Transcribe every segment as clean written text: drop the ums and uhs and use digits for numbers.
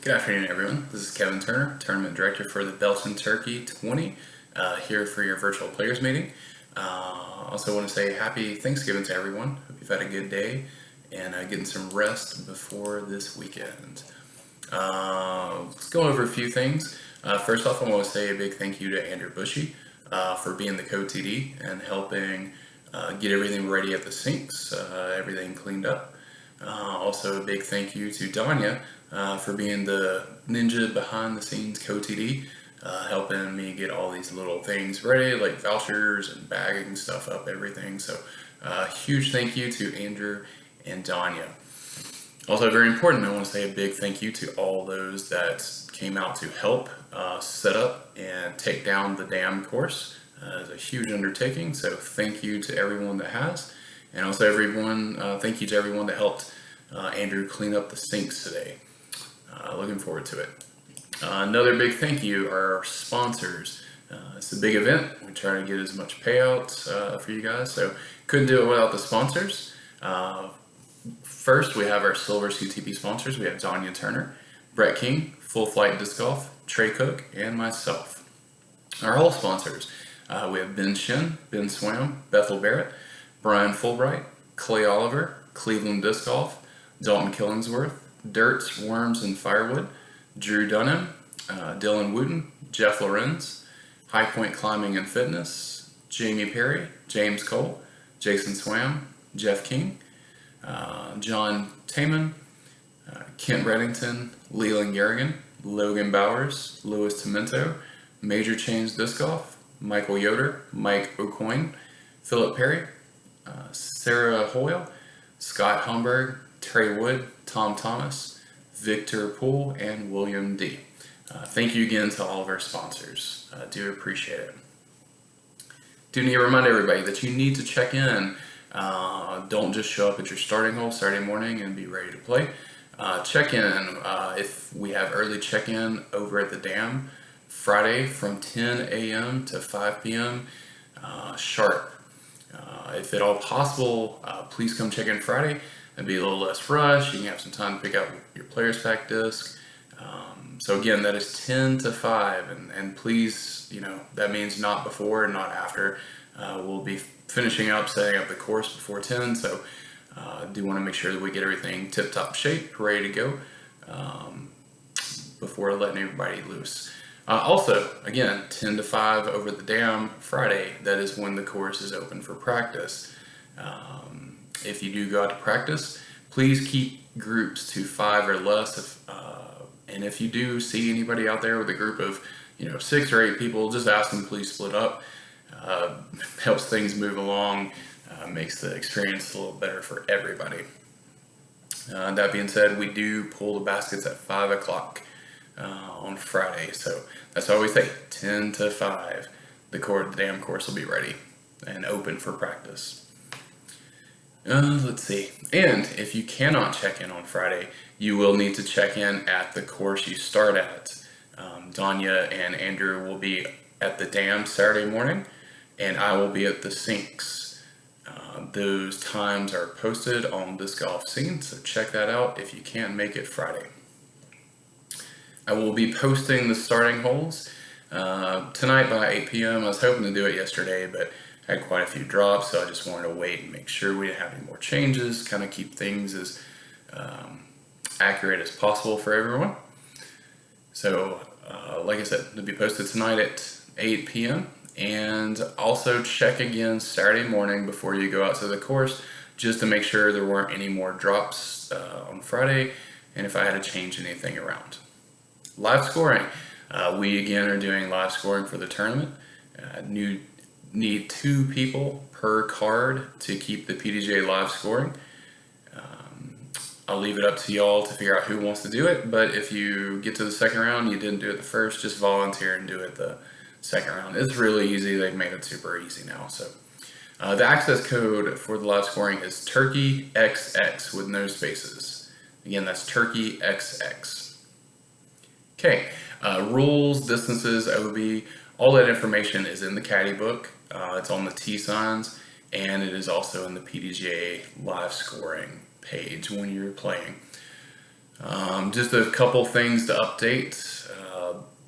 Good afternoon, everyone. This is Kevin Turner, Tournament Director for the Belton Turkey 20, here for your virtual players meeting. Also want to say happy Thanksgiving to everyone. Hope you've had a good day and getting some rest before this weekend. Let's go over a few things. First off, I want to say a big thank you to Andrew Bushy for being the co-TD and helping get everything ready at the sinks, everything cleaned up. Also a big thank you to Danya for being the ninja behind the scenes co-TD, helping me get all these little things ready, like vouchers and bagging stuff up, everything. So huge thank you to Andrew and Danya. Also very important, I want to say a big thank you to all those that came out to help set up and take down the dam course. It's a huge undertaking, so thank you to everyone that has. And also thank you to everyone that helped Andrew clean up the sinks today. Looking forward to it. Another big thank you are our sponsors. It's a big event. We try to get as much payout for you guys, so couldn't do it without the sponsors. First, we have our silver CTP sponsors. We have Danya Turner, Brett King, Full Flight Disc Golf, Trey Cook, and myself. Our whole sponsors, we have Ben Shin, Ben Swam, Bethel Barrett, Brian Fulbright, Clay Oliver, Cleveland Disc Golf, Dalton Killingsworth, Dirts, Worms, and Firewood, Drew Dunham, Dylan Wooten, Jeff Lorenz, High Point Climbing and Fitness, Jamie Perry, James Cole, Jason Swam, Jeff King, John Taman, Kent Reddington, Leland Garrigan, Logan Bowers, Louis Tomento, Major Chains Disc Golf, Michael Yoder, Mike O'Coin, Philip Perry, Sarah Hoyle, Scott Humberg, Terry Wood, Tom Thomas, Victor Poole, and William D. Thank you again to all of our sponsors. I do appreciate it. Do need to remind everybody that you need to check in. Don't just show up at your starting hole Saturday morning and be ready to play. Check in if we have early check-in over at the dam Friday from 10 a.m. to 5 p.m. Sharp. If at all possible, please come check in Friday. It'd be a little less rush. You can have some time to pick out your player's pack disc. So again, that is 10 to 5, and please, that means not before and not after. We'll be finishing up, setting up the course before 10, so do want to make sure that we get everything tip-top shape, ready to go before letting everybody loose. Also, again, 10 to 5 over the dam Friday, that is when the course is open for practice. If you do go out to practice, please keep groups to 5 or less. And if you do see anybody out there with a group of 6 or 8 people, just ask them please split up. Helps things move along, makes the experience a little better for everybody. That being said, we do pull the baskets at 5 o'clock on Friday, so that's why we say 10 to 5. The dam course will be ready and open for practice. Let's see. And if you cannot check in on Friday, you will need to check in at the course you start at. Danya and Andrew will be at the dam Saturday morning, and I will be at the sinks. Those times are posted on Disc Golf Scene, so check that out if you can't make it Friday. I will be posting the starting holes tonight by 8 p.m. I was hoping to do it yesterday, but had quite a few drops, so I just wanted to wait and make sure we didn't have any more changes, kind of keep things as accurate as possible for everyone. So, like I said, it'll be posted tonight at 8 p.m. And also check again Saturday morning before you go out to the course, just to make sure there weren't any more drops on Friday, and if I had to change anything around. Live scoring. We again are doing live scoring for the tournament. Need 2 people per card to keep the PDJ live scoring. I'll leave it up to y'all to figure out who wants to do it, but if you get to the second round, you didn't do it the first, just volunteer and do it the second round. It's really easy. They've made it super easy now. So the access code for the live scoring is TurkeyXX with no spaces. Again, that's TurkeyXX. Okay, rules, distances, OB, all that information is in the caddy book. It's on the T signs, and it is also in the PDGA live scoring page when you're playing. Just a couple things to update.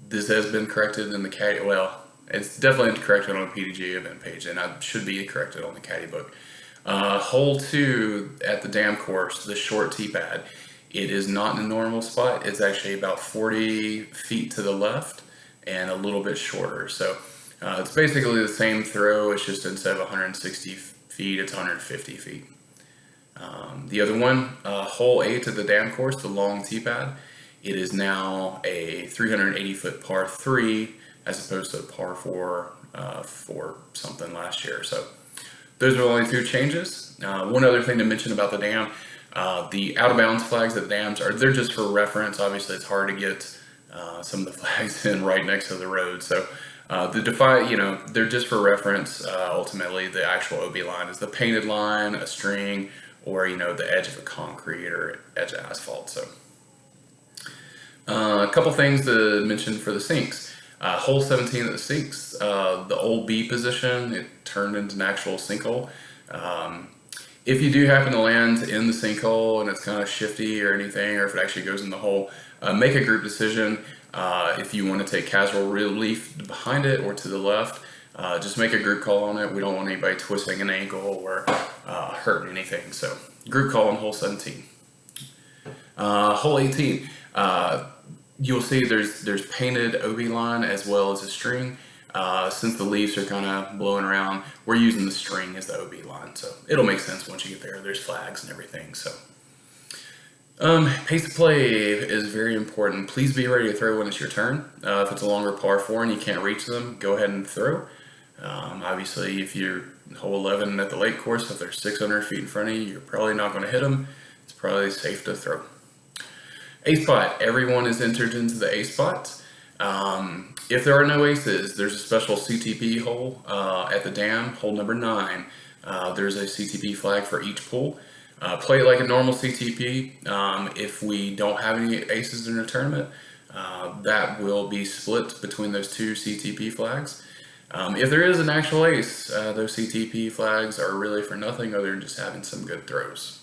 This has been corrected in the caddy. Well, it's definitely corrected on the PDG event page, and it should be corrected on the caddy book. Hole 2 at the dam course, the short tee pad, it is not in a normal spot. It's actually about 40 feet to the left and a little bit shorter. So it's basically the same throw. It's just instead of 160 feet, it's 150 feet. The other one, hole 8 at the dam course, the long tee pad, it is now a 380-foot par 3 as opposed to a par 4 for something last year. So those are the only 2 changes. One other thing to mention about the dam, the out of bounds flags at the dams they're just for reference. Obviously, it's hard to get some of the flags in right next to the road. So they're just for reference. Ultimately, the actual OB line is the painted line, a string, or the edge of a concrete or edge of asphalt. So a couple things to mention for the sinks. Hole 17 at the sinks, the old B position, it turned into an actual sinkhole. If you do happen to land in the sinkhole and it's kind of shifty or anything, or if it actually goes in the hole, make a group decision. If you want to take casual relief behind it or to the left, just make a group call on it. We don't want anybody twisting an ankle or hurting anything. So group call on hole 17. Hole 18, you'll see there's painted OB line as well as a string. Since the leaves are kind of blowing around, we're using the string as the OB line. So it'll make sense once you get there. There's flags and everything. So pace of play is very important. Please be ready to throw when it's your turn. If it's a longer par 4 and you can't reach them, go ahead and throw. Obviously, if you're hole 11 at the lake course, if they're 600 feet in front of you, you're probably not going to hit them. It's probably safe to throw. A spot. Everyone is entered into the A spot. If there are no aces, there's a special CTP hole at the dam, hole number 9. There's a CTP flag for each pool. Play it like a normal CTP. If we don't have any aces in the tournament, that will be split between those 2 CTP flags. If there is an actual ace, those CTP flags are really for nothing other than just having some good throws.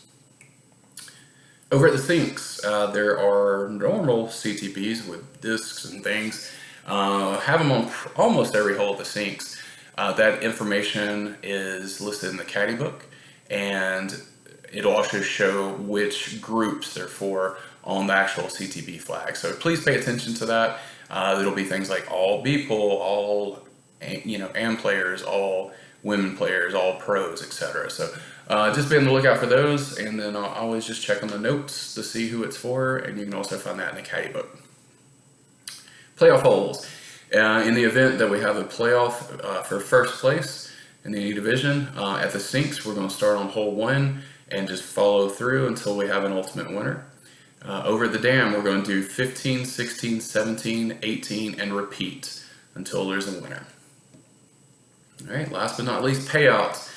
Over at the sinks, there are normal CTPs with discs and things. Have them on almost every hole at the sinks. That information is listed in the caddy book, and it'll also show which groups they're for on the actual CTP flag. So please pay attention to that. It'll be things like all B pool, all AM players, all women players, all pros, etc. So just be on the lookout for those, and then I'll always just check on the notes to see who it's for, and you can also find that in the caddy book. Playoff holes. In the event that we have a playoff for first place in the division, at the sinks, we're going to start on hole 1 and just follow through until we have an ultimate winner. Over at the dam, we're going to do 15, 16, 17, 18, and repeat until there's a winner. All right, last but not least, payouts.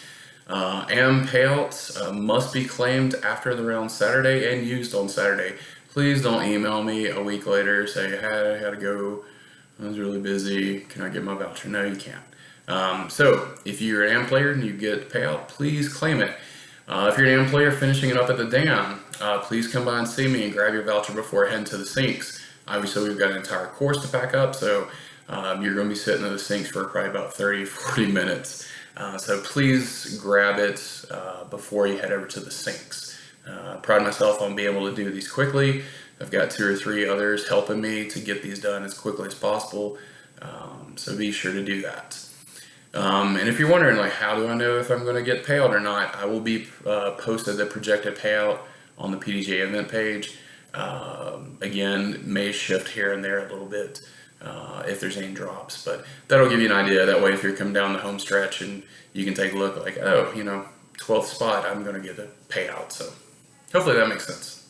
AM payouts must be claimed after the round Saturday and used on Saturday. Please don't email me a week later, say, hey, I had to go, I was really busy, can I get my voucher? No, you can't. So if you're an AM player and you get payout, please claim it. If you're an AM player finishing it up at the dam, please come by and see me and grab your voucher before heading to the sinks. Obviously, we've got an entire course to pack up, so you're going to be sitting at the sinks for probably about 30-40 minutes. So please grab it before you head over to the sinks. I pride myself on being able to do these quickly. I've got 2 or 3 others helping me to get these done as quickly as possible. So be sure to do that. And if you're wondering, like, how do I know if I'm going to get payout or not, I will be posted the projected payout on the PDGA event page. Again, may shift here and there a little bit if there's any drops, but that'll give you an idea. That way, if you're coming down the home stretch and you can take a look like, oh, 12th spot, I'm going to get a payout. So hopefully that makes sense.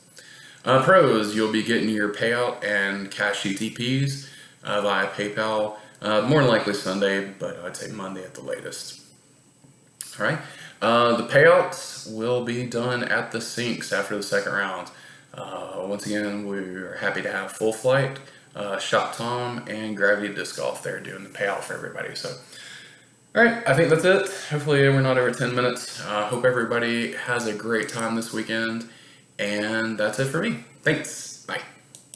Pros, you'll be getting your payout and cash CTPs via PayPal. More than likely Sunday, but I'd say Monday at the latest. All right. The payouts will be done at the sinks after the second round. Once again, we're happy to have Full Flight, Shot Tom, and Gravity Disc Golf there doing the payout for everybody. So, all right, I think that's it. Hopefully we're not over 10 minutes. Hope everybody has a great time this weekend, and that's it for me. Thanks.